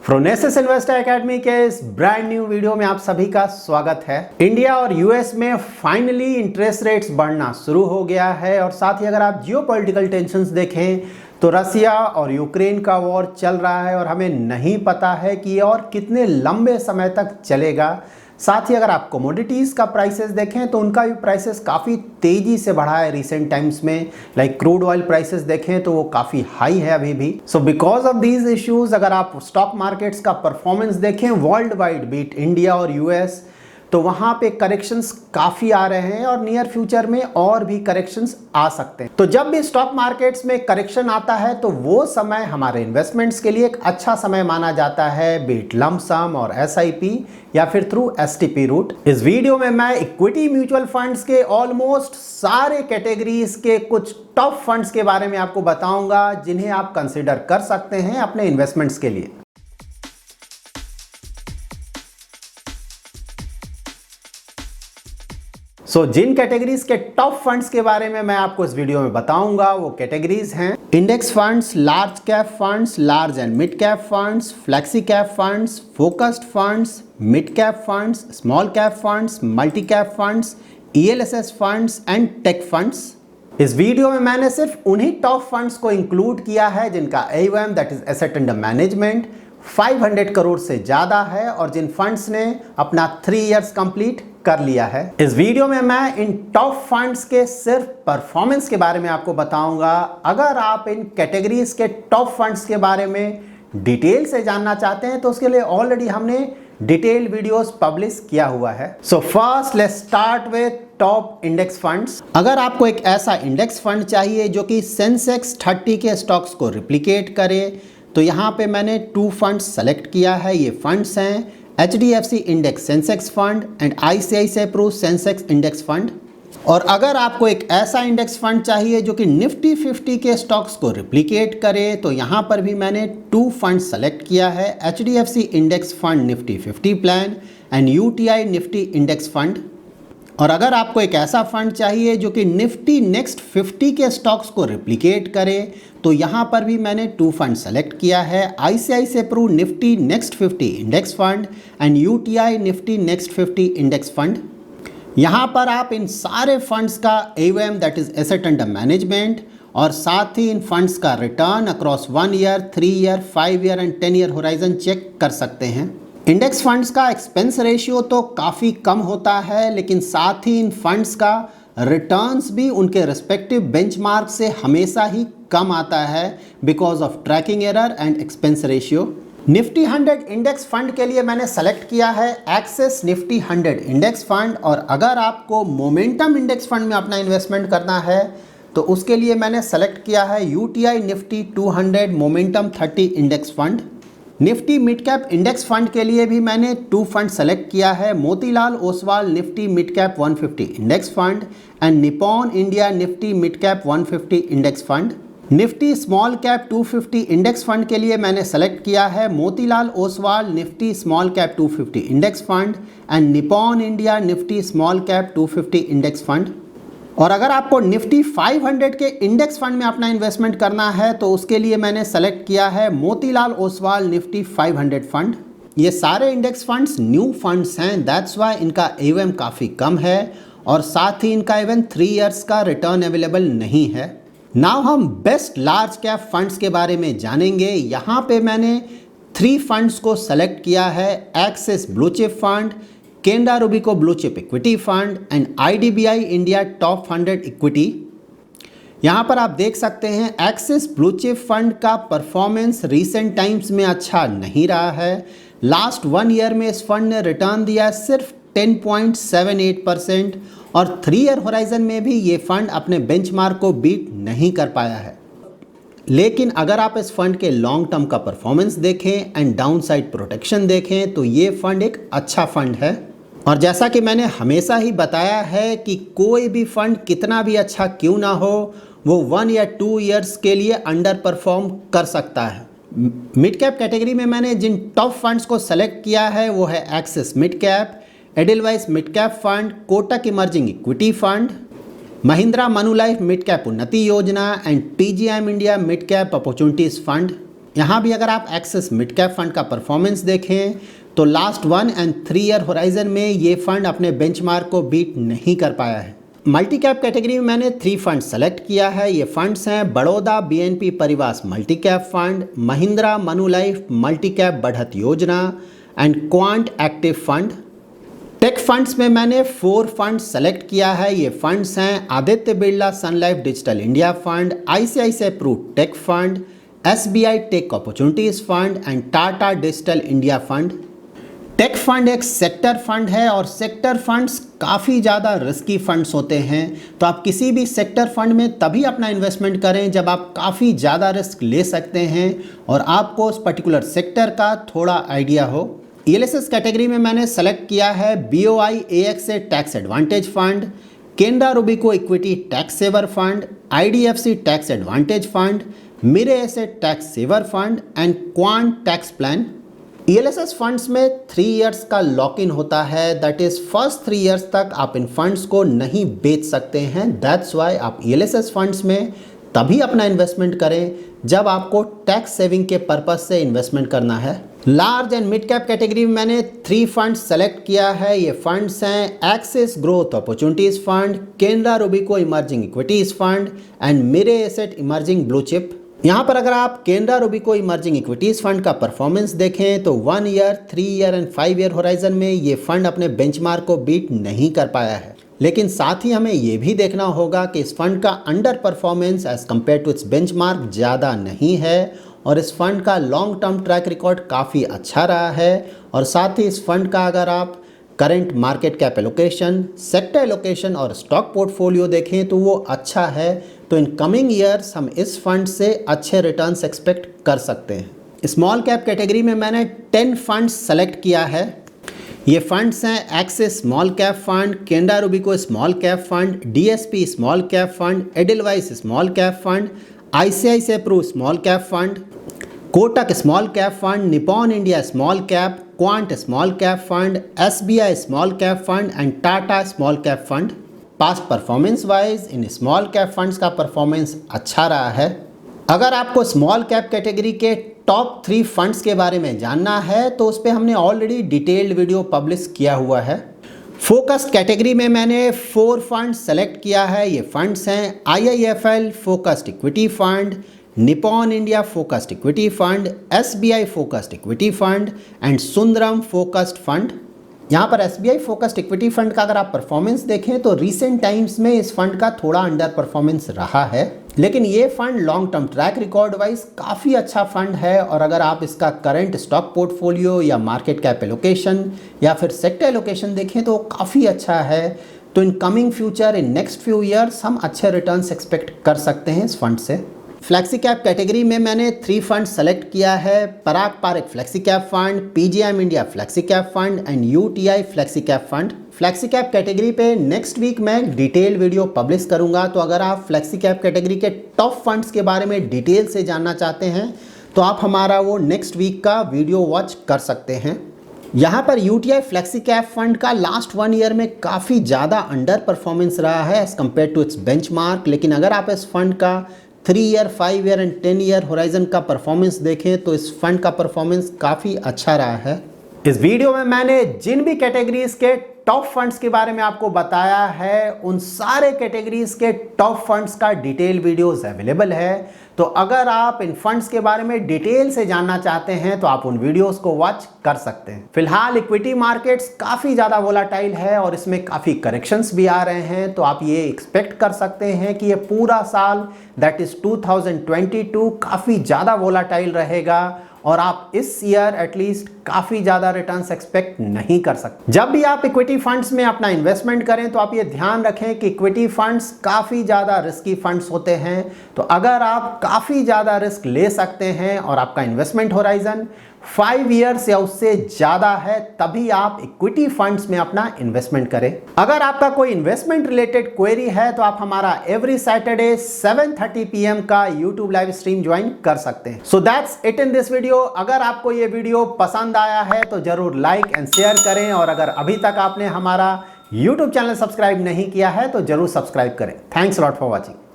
Phronesis investor academy के इस brand new video में आप सभी का स्वागत है। इंडिया और यूएस में फाइनली इंटरेस्ट रेट्स बढ़ना शुरू हो गया है और साथ ही अगर आप जियोपॉलिटिकल टेंशंस देखें तो रसिया और यूक्रेन का वॉर चल रहा है और हमें नहीं पता है कि ये और कितने लंबे समय तक चलेगा। साथ ही अगर आप कमोडिटीज़ का प्राइसेस देखें तो उनका भी प्राइसेस काफ़ी तेज़ी से बढ़ा है रिसेंट टाइम्स में। लाइक क्रूड ऑयल प्राइसेस देखें तो वो काफ़ी हाई है अभी भी। So because of these issues अगर आप स्टॉक मार्केट्स का परफॉर्मेंस देखें वर्ल्ड वाइड बीट इंडिया और यूएस तो वहाँ पे करेक्शंस काफ़ी आ रहे हैं और नियर फ्यूचर में और भी करेक्शंस आ सकते हैं। तो जब भी स्टॉक मार्केट्स में करेक्शन आता है तो वो समय हमारे इन्वेस्टमेंट्स के लिए एक अच्छा समय माना जाता है, बीट लंप सम और एसआईपी या फिर थ्रू एसटीपी रूट। इस वीडियो में मैं इक्विटी म्यूचुअल फंड्स के ऑलमोस्ट सारे कैटेगरीज के कुछ टॉप फंड्स के बारे में आपको बताऊंगा जिन्हें आप कंसिडर कर सकते हैं अपने इन्वेस्टमेंट्स के लिए। जिन कैटेगरीज के टॉप फंड्स के बारे में मैं आपको इस वीडियो में बताऊंगा वो कैटेगरीज हैं index funds, large cap funds, large and mid cap funds, flexi cap funds, focused funds, mid cap funds, small cap funds, multi cap funds, ELSS funds and tech funds. इस video में मैंने सिर्फ उन्हीं top funds को include किया है जिनका AUM that is asset under management 500 crore से ज्यादा है और जिन फंड्स ने अपना 3 इयर्स कंप्लीट कर लिया है। इस वीडियो में मैं इन टॉप फंड्स के सिर्फ परफॉर्मेंस के बारे में आपको बताऊंगा। अगर आप इन कैटेगरीज के टॉप फंड्स के बारे में डिटेल से जानना चाहते हैं तो उसके लिए ऑलरेडी हमने डिटेल वीडियोस पब्लिश किया हुआ है। So first let's start with top index funds. अगर आपको एक ऐसा इंडेक्स फंड चाहिए जो कि सेंसेक्स 30 के स्टॉक्स को रिप्लिकेट करे तो यहाँ पे मैंने 2 फंड्स सेलेक्ट किया है। ये फंड्स हैं HDFC index Sensex fund and ICICI Pru Sensex index fund. और अगर आपको एक ऐसा इंडेक्स फंड चाहिए जो कि निफ्टी 50 के स्टॉक्स को रिप्लिकेट करे तो यहाँ पर भी मैंने 2 फंड सेलेक्ट किया है HDFC index fund Nifty 50 plan and UTI Nifty index fund. और अगर आपको एक ऐसा फंड चाहिए जो कि निफ्टी नेक्स्ट 50 के स्टॉक्स को रिप्लिकेट करे तो यहाँ पर भी मैंने 2 फंड सेलेक्ट किया है ICICI Pru Nifty next 50 index fund and UTI Nifty next 50 index fund. यहाँ पर आप इन सारे फंड्स का AUM that is asset under management और साथ ही इन फंड्स का return across 1 year, 3 year, 5 year and 10 year horizon check कर सकते हैं। इंडेक्स फंड्स का एक्सपेंस रेशियो तो काफ़ी कम होता है लेकिन साथ ही इन फंड्स का रिटर्न्स भी उनके रिस्पेक्टिव बेंचमार्क से हमेशा ही कम आता है because of tracking error and expense ratio. Nifty 100 index fund के लिए मैंने सेलेक्ट किया है एक्सेस निफ्टी 100 इंडेक्स फंड और अगर आपको मोमेंटम इंडेक्स फंड में अपना इन्वेस्टमेंट करना है तो उसके लिए मैंने सेलेक्ट किया है UTI Nifty 200 momentum 30 index fund. Nifty mid cap index fund के लिए भी मैंने 2 फंड सेलेक्ट किया है Motilal Oswal Nifty mid cap 150 index fund and Nippon India Nifty mid cap 150 index fund. Nifty small cap 250 index fund के लिए मैंने सेलेक्ट किया है Motilal Oswal Nifty small cap 250 index fund and Nippon India Nifty small cap 250 index fund. और अगर आपको Nifty 500 के index fund में अपना इन्वेस्टमेंट करना है तो उसके लिए मैंने सेलेक्ट किया है मोतीलाल ओसवाल निफ्टी 500 फंड। ये सारे इंडेक्स फंड्स न्यू फंड्स हैं दैट्स वाई इनका AUM काफ़ी कम है और साथ ही इनका इवन 3 इयर्स का रिटर्न अवेलेबल नहीं है। नाउ हम बेस्ट लार्ज कैप फंड्स के बारे में जानेंगे। यहाँ पे मैंने 3 फंड्स को सेलेक्ट किया है Axis blue chip fund, Canara Robeco blue chip equity fund and IDBI India top 100 equity. यहाँ पर आप देख सकते हैं एक्सिस ब्लू चिप फंड का परफॉर्मेंस रीसेंट टाइम्स में अच्छा नहीं रहा है। लास्ट 1 ईयर में इस फंड ने रिटर्न दिया सिर्फ 10.78% और 3 ईयर होराइजन में भी ये फंड अपने बेंचमार्क को बीट नहीं कर पाया है। लेकिन अगर आप इस फंड के लॉन्ग टर्म का परफॉर्मेंस देखें एंड डाउनसाइड प्रोटेक्शन देखें तो ये फंड एक अच्छा फंड है। और जैसा कि मैंने हमेशा ही बताया है कि कोई भी फंड कितना भी अच्छा क्यों ना हो वो 1 या 2 इयर्स के लिए अंडर परफॉर्म कर सकता है। मिड कैप कैटेगरी में मैंने जिन टॉप फंड्स को सेलेक्ट किया है वो है Axis mid cap, Edelweiss mid cap fund, Kotak emerging equity fund, Mahindra Manulife mid cap Unnati Yojana and PGIM India mid cap opportunities fund. यहाँ भी अगर आप एक्सिस मिड कैप फंड का परफॉर्मेंस देखें तो लास्ट 1 एंड 3 ईयर होराइजन में ये फंड अपने बेंचमार्क को बीट नहीं कर पाया है। मल्टी कैप कैटेगरी में मैंने 3 फंड सेलेक्ट किया है। ये फंड्स हैं Baroda BNP Paribas multi cap fund, Mahindra Manulife multi cap Badhat Yojana and quant active fund. Tech funds में मैंने 4 फंड सेलेक्ट किया है। ये फंड्स हैं Aditya Birla Sun Life digital India fund, ICICI Pru tech fund, SBI tech opportunities fund and Tata digital India fund. Tech fund एक sector fund है और sector funds काफ़ी ज़्यादा रिस्की फंड्स होते हैं, तो आप किसी भी सेक्टर फंड में तभी अपना इन्वेस्टमेंट करें जब आप काफ़ी ज़्यादा रिस्क ले सकते हैं और आपको उस पर्टिकुलर सेक्टर का थोड़ा आइडिया हो। ELSS कैटेगरी में मैंने सेलेक्ट किया है BOI AXA tax advantage fund, Canara Robeco equity tax saver fund, IDFC tax advantage fund, Mirae asset tax saver fund and Quant tax plan. ELSS funds में 3 years का lock in होता है, that is first 3 years तक आप इन funds को नहीं बेच सकते हैं। दैट्स वाई आप ELSS फंड्स में तभी अपना इन्वेस्टमेंट करें जब आपको टैक्स सेविंग के पर्पज से इन्वेस्टमेंट करना है। Large and mid cap category में मैंने 3 फंड्स सेलेक्ट किया है। ये फंड्स हैं Axis growth opportunities fund, Canara Robeco emerging equities fund and Mirae asset emerging blue chip. यहाँ पर अगर आप Canara Robeco emerging equities fund का परफॉर्मेंस देखें तो 1 year, 3 year and 5 year horizon में ये फंड अपने बेंचमार्क को बीट नहीं कर पाया है। लेकिन साथ ही हमें ये भी देखना होगा कि इस फंड का under performance as compare to its benchmark ज़्यादा नहीं है और इस फंड का लॉन्ग टर्म ट्रैक रिकॉर्ड काफ़ी अच्छा रहा है। और साथ ही इस फंड का अगर आप current market cap allocation, sector allocation और स्टॉक पोर्टफोलियो देखें तो वो अच्छा है। तो इन कमिंग ईयर्स हम इस फंड से अच्छे रिटर्न्स एक्सपेक्ट कर सकते हैं। स्मॉल कैप कैटेगरी में मैंने 10 फंड्स सेलेक्ट किया है। ये फंड्स हैं Axis small cap fund, Canara Robeco small cap fund, DSP small cap fund, Edelweiss small cap fund, ICICI Pru small cap fund, Kotak small cap fund, Nippon India small cap, Quant small cap fund, SBI small cap fund and Tata small cap fund. Past performance wise इन small cap funds का performance अच्छा रहा है। अगर आपको small cap category के top 3 funds के बारे में जानना है तो उस पर हमने ऑलरेडी डिटेल्ड वीडियो पब्लिश किया हुआ है। फोकस्ड कैटेगरी में मैंने 4 फंड सेलेक्ट किया है। ये फंड्स हैं IIFL focused equity fund, Nippon India focused equity fund, SBI focused equity fund and Sundaram focused fund. यहाँ पर SBI फोकस्ड इक्विटी फंड का अगर आप परफॉर्मेंस देखें तो रीसेंट टाइम्स में इस फंड का थोड़ा अंडर परफॉर्मेंस रहा है, लेकिन ये fund long term track record wise काफ़ी अच्छा फंड है। और अगर आप इसका करंट स्टॉक पोर्टफोलियो या मार्केट कैप एलोकेशन या फिर सेक्टर एलोकेशन देखें तो काफ़ी अच्छा है। तो in coming future, in next few years हम अच्छे रिटर्न्स एक्सपेक्ट कर सकते हैं इस फंड से। फ्लैक्सी कैप कैटेगरी में मैंने 3 फंड सेलेक्ट किया है। Parag Parikh flexi cap fund, PGIM India flexi cap fund and UTI flexi cap fund. Flexi cap category पे नेक्स्ट वीक मैं डिटेल वीडियो पब्लिश करूंगा, तो अगर आप फ्लैक्सी कैप कैटेगरी के टॉप फंड्स के बारे में डिटेल से जानना चाहते हैं तो आप हमारा वो नेक्स्ट वीक का वीडियो वॉच कर सकते हैं। यहाँ पर UTI फ्लैक्सी कैप फंड का लास्ट 1 ईयर में काफ़ी ज़्यादा अंडर परफॉर्मेंस रहा है as compare to its benchmark. लेकिन अगर आप इस फंड का 3 year, 5 year and 10 year horizon का परफॉर्मेंस देखें तो इस फंड का परफॉर्मेंस काफ़ी अच्छा रहा है। इस वीडियो में मैंने जिन भी कैटेगरीज के टॉप फंड्स के बारे में आपको बताया है उन सारे कैटेगरीज के टॉप फंड्स का डिटेल वीडियोस अवेलेबल है। तो अगर आप इन फंड्स के बारे में डिटेल से जानना चाहते हैं तो आप उन वीडियोस को वॉच कर सकते हैं। फिलहाल इक्विटी मार्केट्स काफ़ी ज़्यादा वोलाटाइल है और इसमें काफ़ी करेक्शंस भी आ रहे हैं, तो आप ये एक्सपेक्ट कर सकते हैं कि ये पूरा साल दैट इज़ 2022 काफ़ी ज़्यादा वोलाटाइल रहेगा और आप इस ईयर एटलीस्ट काफ़ी ज़्यादा रिटर्न्स एक्सपेक्ट नहीं कर सकते। जब भी आप इक्विटी फंड्स में अपना इन्वेस्टमेंट करें तो आप ये ध्यान रखें कि इक्विटी फंड्स काफ़ी ज़्यादा रिस्की फंड्स होते हैं। तो अगर आप काफ़ी ज़्यादा रिस्क ले सकते हैं और आपका इन्वेस्टमेंट होराइजन 5 इयर्स या उससे ज़्यादा है तभी आप इक्विटी फंड्स में अपना इन्वेस्टमेंट करें। अगर आपका कोई इन्वेस्टमेंट रिलेटेड क्वेरी है तो आप हमारा एवरी सैटरडे 7:30 PM का यूट्यूब लाइव स्ट्रीम ज्वाइन कर सकते हैं। So that's it in this video. अगर आपको ये वीडियो पसंद आया है तो जरूर लाइक एंड शेयर करें और अगर अभी तक आपने हमारा यूट्यूब चैनल सब्सक्राइब नहीं किया है तो जरूर सब्सक्राइब करें। Thanks lot for watching.